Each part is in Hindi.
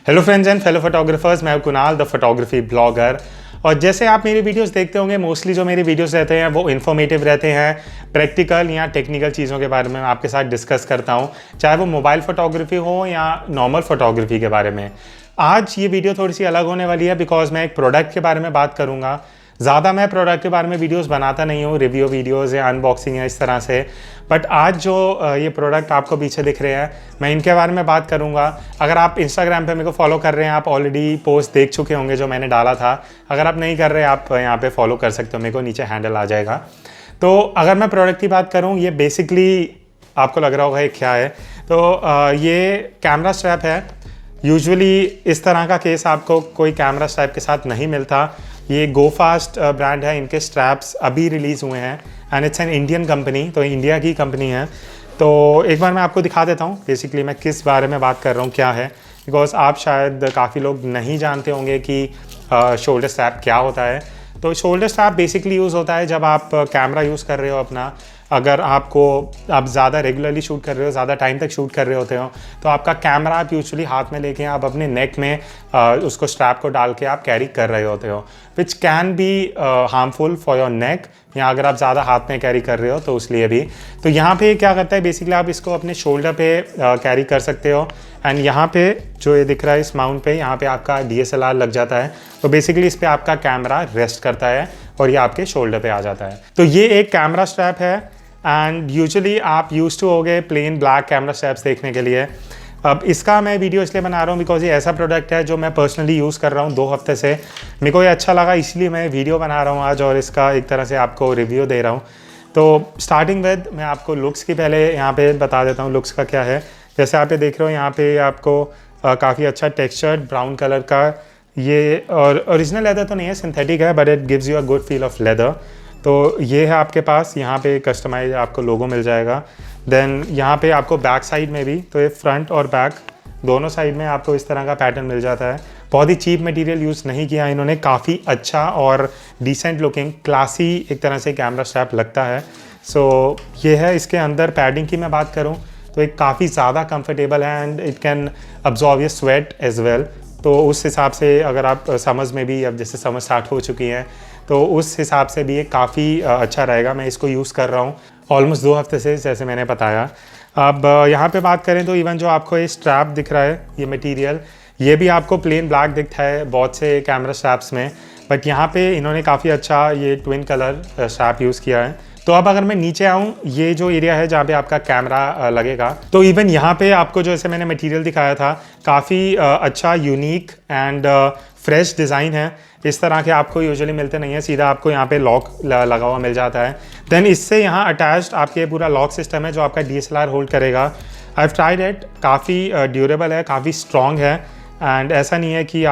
Hello friends and fellow photographers, मैं हूं कुणाल द फोटोग्राफी ब्लॉगर। और जैसे आप मेरी वीडियोस देखते होंगे, मोस्टली जो मेरी वीडियोस रहते हैं वो इन्फॉर्मेटिव रहते हैं। प्रैक्टिकल या टेक्निकल चीज़ों के बारे में मैं आपके साथ डिस्कस करता हूं, चाहे वो मोबाइल फोटोग्राफी हो या नॉर्मल फोटोग्राफी के बारे में। आज ये वीडियो थोड़ी सी अलग होने वाली है बिकॉज मैं एक प्रोडक्ट के बारे में बात करूँगा। ज़्यादा मैं प्रोडक्ट के बारे में वीडियोस बनाता नहीं हूँ, रिव्यू वीडियोस या अनबॉक्सिंग या इस तरह से। बट आज जो ये प्रोडक्ट आपको पीछे दिख रहे हैं, मैं इनके बारे में बात करूँगा। अगर आप इंस्टाग्राम पे मेरे को फॉलो कर रहे हैं, आप ऑलरेडी पोस्ट देख चुके होंगे जो मैंने डाला था। अगर आप नहीं कर रहे, आप यहाँ पे फॉलो कर सकते हो, मेरे को नीचे हैंडल आ जाएगा। तो अगर मैं प्रोडक्ट की बात करूँ, ये बेसिकली आपको लग रहा होगा ये क्या है। तो ये कैमरा स्ट्रैप है। यूजुअली इस तरह का केस आपको कोई कैमरा स्ट्रैप के साथ नहीं मिलता। ये गो फास्ट ब्रांड है, इनके स्ट्रैप्स अभी रिलीज़ हुए हैं and it's an Indian company, तो इंडिया की कंपनी है। तो एक बार मैं आपको दिखा देता हूँ बेसिकली मैं किस बारे में बात कर रहा हूँ, क्या है। बिकॉज आप शायद काफ़ी लोग नहीं जानते होंगे कि शोल्डर स्ट्रैप क्या होता है। तो शोल्डर स्ट्रैप बेसिकली यूज़ होता है जब आप कैमरा यूज़ कर रहे हो अपना। अगर आप ज़्यादा रेगुलरली शूट कर रहे हो, ज़्यादा टाइम तक शूट कर रहे होते हो, तो आपका कैमरा आप यूजुअली हाथ में लेके आप अपने नेक में उसको स्ट्रैप को डाल के आप कैरी कर रहे होते हो, which can be harmful for your neck. या अगर आप ज़्यादा हाथ में कैरी कर रहे हो तो उसलिए भी। तो यहाँ पे क्या करता है, बेसिकली आप इसको अपने शोल्डर पे कैरी कर सकते हो। एंड यहाँ पे जो ये दिख रहा है इस माउंट पे, यहाँ पे आपका DSLR लग जाता है। तो बेसिकली इस पे आपका कैमरा रेस्ट करता है और ये आपके शोल्डर पे आ जाता है। तो ये एक कैमरा स्ट्रैप है एंड यूजुअली आप यूज्ड टू हो गए प्लेन ब्लैक कैमरा स्ट्रैप्स देखने के लिए। अब इसका मैं वीडियो इसलिए बना रहा हूँ बिकॉज ये ऐसा प्रोडक्ट है जो मैं पर्सनली यूज़ कर रहा हूँ 2 हफ्ते से। मेरे को ये अच्छा लगा, इसलिए मैं वीडियो बना रहा हूँ आज और इसका एक तरह से आपको रिव्यू दे रहा हूँ। तो स्टार्टिंग विद मैं आपको लुक्स की पहले यहाँ पे बता देता हूँ लुक्स का क्या है। जैसे आप ये देख रहे हो, यहाँ पे आपको काफ़ी अच्छा टेक्सचर्ड ब्राउन कलर का ये, और ओरिजिनल लेदर तो नहीं है, सिंथेटिक है, but it gives you a good feel of leather. तो ये है आपके पास, यहाँ पे कस्टमाइज आपको लोगो मिल जाएगा। देन यहाँ पे आपको बैक साइड में भी, तो ये फ्रंट और बैक दोनों साइड में आपको इस तरह का पैटर्न मिल जाता है। बहुत ही चीप मटेरियल यूज़ नहीं किया इन्होंने, काफ़ी अच्छा और डिसेंट लुकिंग क्लासी एक तरह से कैमरा स्ट्रैप लगता है। सो ये है। इसके अंदर पैडिंग की मैं बात करूँ तो एक काफ़ी ज़्यादा कंफर्टेबल है and it can absorb your sweat as well. तो उस हिसाब से अगर आप समर्स में भी, अब जैसे समर स्टार्ट हो चुकी है, तो उस हिसाब से भी ये काफ़ी अच्छा रहेगा। मैं इसको यूज़ कर रहा हूँ ऑलमोस्ट 2 हफ्ते से, जैसे मैंने बताया। अब यहाँ पे बात करें तो इवन जो आपको ये स्ट्रैप दिख रहा है, ये मटेरियल, ये भी आपको प्लेन ब्लैक दिखता है बहुत से कैमरा स्ट्रैप्स में, बट यहाँ पे इन्होंने काफ़ी अच्छा ये ट्विन कलर स्ट्रैप यूज़ किया है। तो अब अगर मैं नीचे आऊँ, ये जो एरिया है जहाँ पे आपका कैमरा लगेगा, तो इवन यहाँ पे आपको जो जैसे मैंने मटेरियल दिखाया था, काफ़ी अच्छा यूनिक एंड फ्रेश डिज़ाइन है। इस तरह के आपको यूजुअली मिलते नहीं है, सीधा आपको यहाँ पे लॉक लगा हुआ मिल जाता है। देन इससे यहाँ अटैच्ड आपके पूरा लॉक सिस्टम है जो आपका DSLR होल्ड करेगा। आई हैव ट्राइड इट, काफ़ी ड्यूरेबल है, काफ़ी स्ट्रॉन्ग है। एंड ऐसा नहीं है कि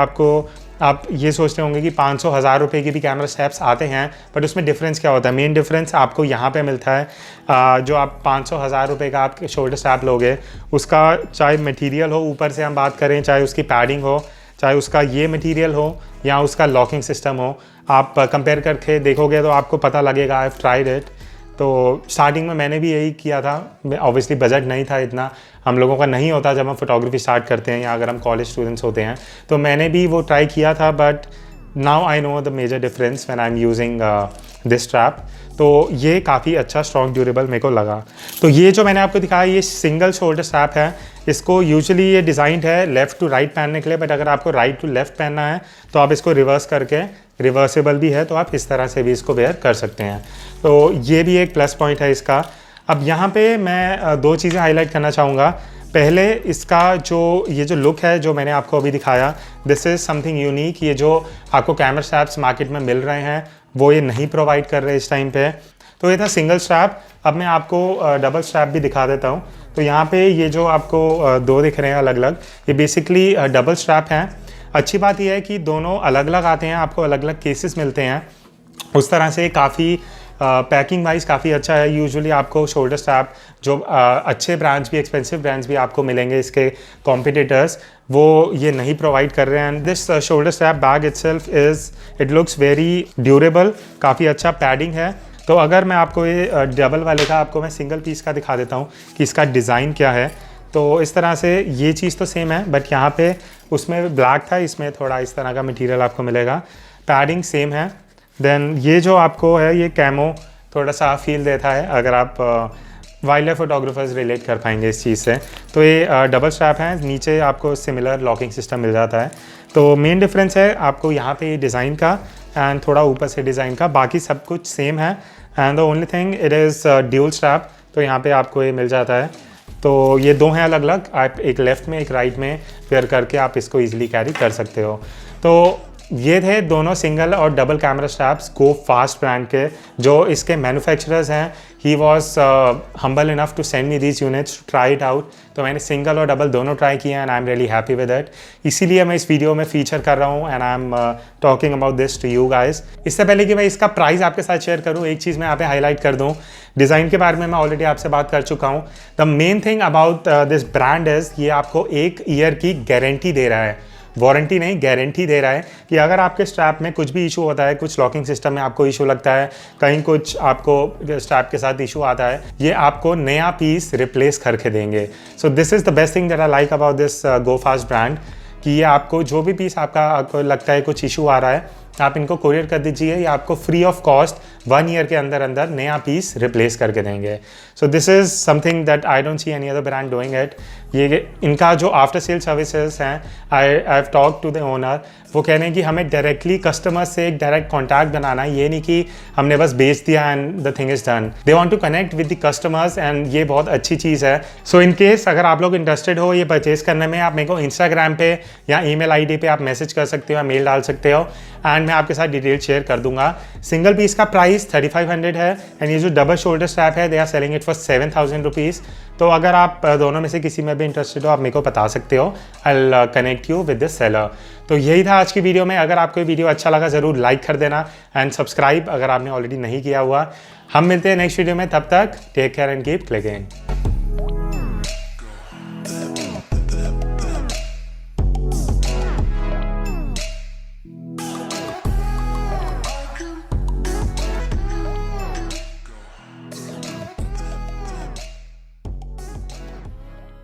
आप ये सोचते होंगे कि 500-1000 रुपये के भी कैमरा स्ट्रैप्स आते हैं, बट उसमें डिफरेंस क्या होता है? मेन डिफरेंस आपको यहाँ पे मिलता है। जो आप 500-1000 रुपये का आप शोल्डर स्ट्रैप लोगे, उसका चाहे मटेरियल हो, ऊपर से हम बात करें, चाहे उसकी पैडिंग हो, चाहे उसका ये मटेरियल हो या उसका लॉकिंग सिस्टम हो, आप कंपेयर करके देखोगे तो आपको पता लगेगा। I have tried it. तो स्टार्टिंग में मैंने भी यही किया था। ऑब्वियसली बजट नहीं था इतना, हम लोगों का नहीं होता जब हम फोटोग्राफी स्टार्ट करते हैं या अगर हम कॉलेज स्टूडेंट्स होते हैं। तो मैंने भी वो ट्राई किया था, but now I know the major difference when I am using this strap. तो ये काफ़ी अच्छा स्ट्रॉन्ग ड्यूरेबल मेरे को लगा। तो ये जो मैंने आपको दिखाया, ये सिंगल शोल्डर स्ट्रैप है। इसको यूजुअली ये डिज़ाइंड है लेफ़्ट टू राइट पहनने के लिए, बट अगर आपको राइट टू लेफ़्ट पहनना है तो आप इसको रिवर्स करके, रिवर्सेबल भी है, तो आप इस तरह से भी इसको वेयर कर सकते हैं। तो ये भी एक प्लस पॉइंट है इसका। अब यहाँ पे मैं 2 चीज़ें हाईलाइट करना चाहूँगा। पहले इसका ये जो लुक है जो मैंने आपको अभी दिखाया, दिस इज़ समथिंग यूनिक। ये जो आपको कैमरा स्ट्रैप्स मार्केट में मिल रहे हैं वो ये नहीं प्रोवाइड कर रहे इस टाइम पे। तो ये था सिंगल स्ट्रैप। अब मैं आपको डबल स्ट्रैप भी दिखा देता हूँ। तो यहाँ पे ये जो आपको 2 दिख रहे हैं अलग अलग, ये बेसिकली डबल स्ट्रैप हैं। अच्छी बात यह है कि दोनों अलग अलग आते हैं, आपको अलग अलग केसेस मिलते हैं। उस तरह से काफ़ी पैकिंग वाइज काफ़ी अच्छा है। यूजुअली आपको शोल्डर स्ट्रैप जो अच्छे ब्रांड्स भी, एक्सपेंसिव ब्रांड्स भी आपको मिलेंगे, इसके कॉम्पिटिटर्स, वो ये नहीं प्रोवाइड कर रहे हैं। And this shoulder strap bag it looks very durable, काफ़ी अच्छा पैडिंग है। तो अगर मैं आपको ये डबल वाले का, आपको मैं सिंगल पीस का दिखा देता हूँ कि इसका डिज़ाइन क्या है। तो इस तरह से ये चीज़ तो सेम है, बट यहाँ पे उसमें ब्लैक था, इसमें थोड़ा इस तरह का मटेरियल आपको मिलेगा। पैडिंग सेम है। देन ये जो आपको है ये कैमो थोड़ा सा फील देता है, अगर आप वाइल्ड लाइफ फोटोग्राफर्स रिलेट कर पाएंगे इस चीज़ से। तो ये डबल स्ट्रैप है, नीचे आपको सिमिलर लॉकिंग सिस्टम मिल जाता है। तो मेन डिफरेंस है आपको यहाँ पे डिज़ाइन का एंड थोड़ा ऊपर से डिज़ाइन का, बाकी सब कुछ सेम है। And the only thing it is dual strap, तो यहाँ पे आपको ये मिल जाता है। तो ये दो हैं अलग अलग, आप एक लेफ़्ट में एक राइट में पेयर करके आप इसको ईजिली कैरी कर सकते हो। तो ये थे दोनों सिंगल और double camera straps Go Fast brand के, जो इसके मैन्युफैक्चरर्स हैं। He was humble enough to send me these units to try it out. तो मैंने सिंगल और डबल दोनों ट्राई किए and I am really happy with it. इसीलिए मैं इस वीडियो में फीचर कर रहा हूँ and I am talking about this to you guys. इससे पहले कि मैं इसका प्राइस आपके साथ शेयर करूँ, एक चीज़ मैं यहाँ पे हाईलाइट कर दूँ। डिज़ाइन के बारे में मैं ऑलरेडी आपसे बात कर चुका हूँ। The main thing about this brand is ये आपको 1 ईयर की गारंटी दे रहा है, वारंटी नहीं गारंटी दे रहा है कि अगर आपके स्ट्रैप में कुछ भी इशू होता है, कुछ लॉकिंग सिस्टम में आपको इशू लगता है, कहीं कुछ आपको स्ट्रैप के साथ इशू आता है, ये आपको नया पीस रिप्लेस करके देंगे। So this is the best thing that I like about this go Fast brand, कि ये आपको जो भी पीस आपको लगता है कुछ इशू आ रहा है, आप इनको कोरियर कर दीजिए, या आपको फ्री ऑफ कॉस्ट 1 ईयर के अंदर अंदर नया पीस रिप्लेस करके देंगे। So this is something that I don't see any other brand doing it. ये इनका जो आफ्टर सेल सर्विसेज हैं, I have talk to the owner, वो कह रहे हैं कि हमें डायरेक्टली कस्टमर से एक डायरेक्ट कॉन्टैक्ट बनाना है, ये नहीं कि हमने बस बेच दिया and the thing is done. They want to connect with the customers एंड ये बहुत अच्छी चीज़ है। सो इन केस अगर आप लोग इंटरेस्टेड हो ये परचेज़ करने में, आप मेरे को इंस्टाग्राम पे या ईमेल आईडी पे आप मैसेज कर सकते हो या मेल डाल सकते हो एंड मैं आपके साथ डिटेल शेयर कर दूंगा। सिंगल पीस का प्राइस 3500 है एंड ये जो डबल शोल्डर स्ट्रैप है they are selling it for 7000 rupees. तो अगर आप दोनों में से किसी में भी इंटरेस्टेड हो, आप मेरे को बता सकते हो, I will connect you with the seller. तो यही था आज की वीडियो में। अगर आपको ये वीडियो अच्छा लगा ज़रूर लाइक कर देना एंड सब्सक्राइब अगर आपने ऑलरेडी नहीं किया हुआ। हम मिलते हैं नेक्स्ट वीडियो में, तब तक take care and keep clicking.